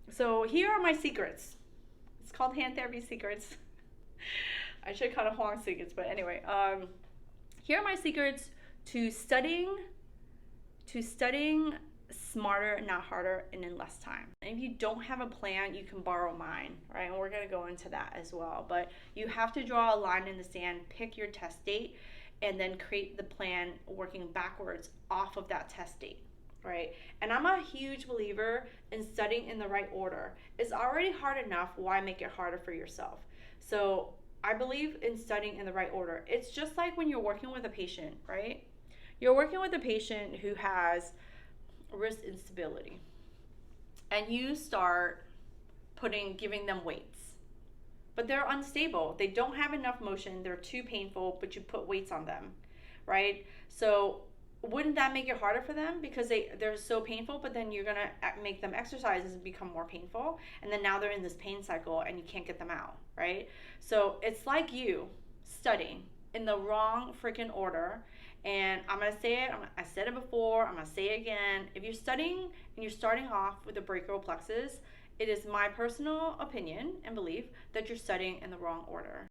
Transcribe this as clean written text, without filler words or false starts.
So here are my secrets. It's called hand therapy secrets. I should call it Huang secrets, but anyway, here are my secrets to studying smarter, not harder, and in less time. And if you don't have a plan, you can borrow mine, right? And we're going to go into that as well. But you have to draw a line in the sand, pick your test date, and then create the plan working backwards off of that test date, right? And I'm a huge believer in studying in the right order. It's already hard enough, why make it harder for yourself? So I believe in studying in the right order. It's just like when you're working with a patient, right? You're working with a patient who has wrist instability, and you start giving them weights, but they're unstable, they don't have enough motion, they're too painful, but you put weights on them, right? So wouldn't that make it harder for them because they're so painful? But then you're gonna make them exercises and become more painful, and then now they're in this pain cycle and you can't get them out, right? So it's like you studying in the wrong freaking order. And I'm going to say it, I said it before, I'm going to say it again. If you're studying and you're starting off with the brachial plexus, it is my personal opinion and belief that you're studying in the wrong order.